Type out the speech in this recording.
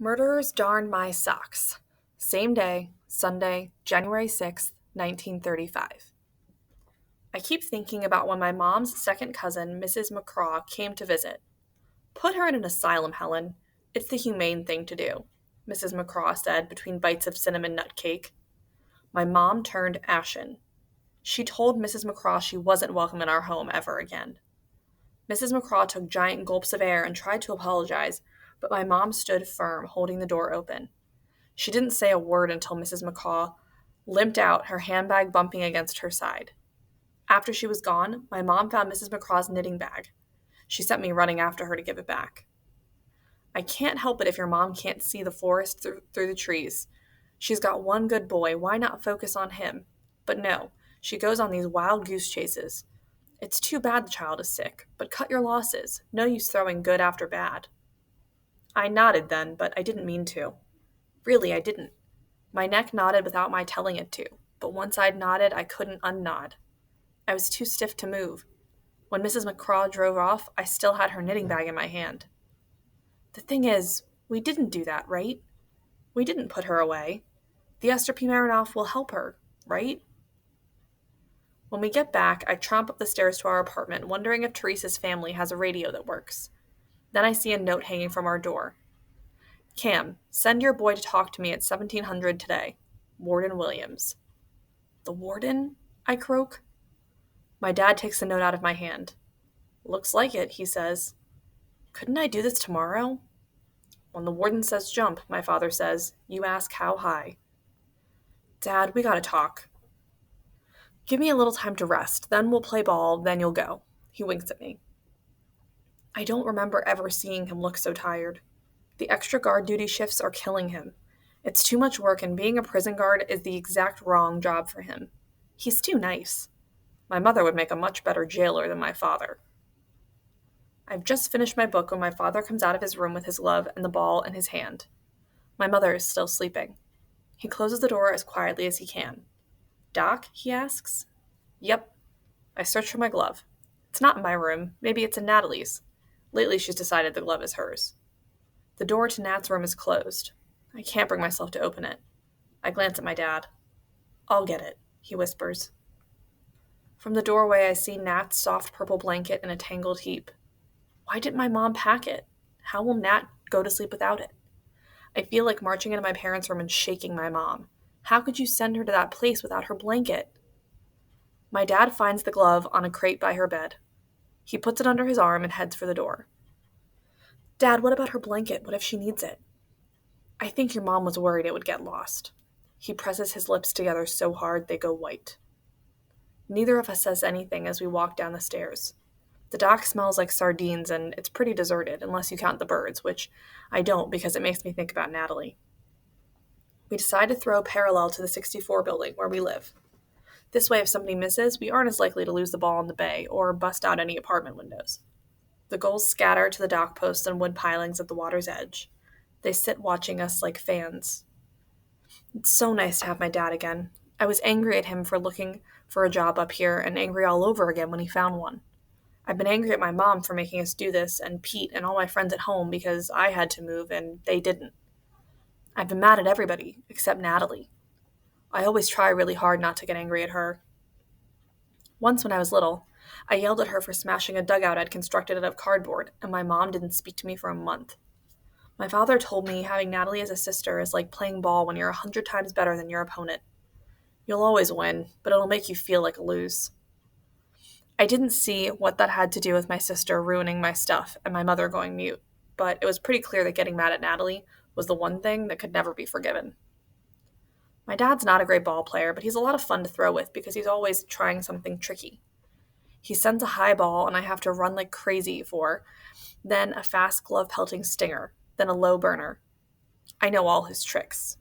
Murderers darned my socks. Same day, Sunday, January 6th, 1935. I keep thinking about when my mom's second cousin, Mrs. McCraw, came to visit. Put her in an asylum, Helen. It's the humane thing to do, Mrs. McCraw said between bites of cinnamon nut cake. My mom turned ashen. She told Mrs. McCraw she wasn't welcome in our home ever again. Mrs. McCraw took giant gulps of air and tried to apologize, but my mom stood firm, holding the door open. She didn't say a word until Mrs. McCaw limped out, her handbag bumping against her side. After she was gone, my mom found Mrs. McCraw's knitting bag. She sent me running after her to give it back. I can't help it if your mom can't see the forest through the trees. She's got one good boy, why not focus on him? But no, she goes on these wild goose chases. It's too bad the child is sick, but cut your losses. No use throwing good after bad. I nodded then, but I didn't mean to. Really, I didn't. My neck nodded without my telling it to, but once I'd nodded, I couldn't unnod. I was too stiff to move. When Mrs. McCraw drove off, I still had her knitting bag in my hand. The thing is, we didn't do that, right? We didn't put her away. The Esther P. Marinoff will help her, right? When we get back, I tromp up the stairs to our apartment, wondering if Teresa's family has a radio that works. Then I see a note hanging from our door. Cam, send your boy to talk to me at 1700 today. Warden Williams. The warden? I croak. My dad takes the note out of my hand. Looks like it, he says. Couldn't I do this tomorrow? When the warden says jump, my father says, you ask how high. Dad, we gotta talk. Give me a little time to rest, then we'll play ball, then you'll go. He winks at me. I don't remember ever seeing him look so tired. The extra guard duty shifts are killing him. It's too much work, and being a prison guard is the exact wrong job for him. He's too nice. My mother would make a much better jailer than my father. I've just finished my book when my father comes out of his room with his glove and the ball in his hand. My mother is still sleeping. He closes the door as quietly as he can. Doc, he asks. Yep. I search for my glove. It's not in my room. Maybe it's in Natalie's. Lately she's decided the glove is hers. The door to Nat's room is closed. I can't bring myself to open it. I glance at my dad. I'll get it, he whispers. From the doorway, I see Nat's soft purple blanket in a tangled heap. Why didn't my mom pack it? How will Nat go to sleep without it? I feel like marching into my parents' room and shaking my mom. How could you send her to that place without her blanket? My dad finds the glove on a crate by her bed. He puts it under his arm and heads for the door. Dad, what about her blanket? What if she needs it? I think your mom was worried it would get lost. He presses his lips together so hard they go white. Neither of us says anything as we walk down the stairs. The dock smells like sardines, and it's pretty deserted, unless you count the birds, which I don't because it makes me think about Natalie. We decide to throw parallel to the 64 building where we live. This way, if somebody misses, we aren't as likely to lose the ball in the bay or bust out any apartment windows. The gulls scatter to the dock posts and wood pilings at the water's edge. They sit watching us like fans. It's so nice to have my dad again. I was angry at him for looking for a job up here and angry all over again when he found one. I've been angry at my mom for making us do this and Pete and all my friends at home because I had to move and they didn't. I've been mad at everybody except Natalie. I always try really hard not to get angry at her. Once when I was little, I yelled at her for smashing a dugout I'd constructed out of cardboard, and my mom didn't speak to me for a month. My father told me having Natalie as a sister is like playing ball when you're 100 times better than your opponent. You'll always win, but it'll make you feel like a lose. I didn't see what that had to do with my sister ruining my stuff and my mother going mute, but it was pretty clear that getting mad at Natalie was the one thing that could never be forgiven. My dad's not a great ball player, but he's a lot of fun to throw with because he's always trying something tricky. He sends a high ball and I have to run like crazy for, then a fast glove pelting stinger, then a low burner. I know all his tricks.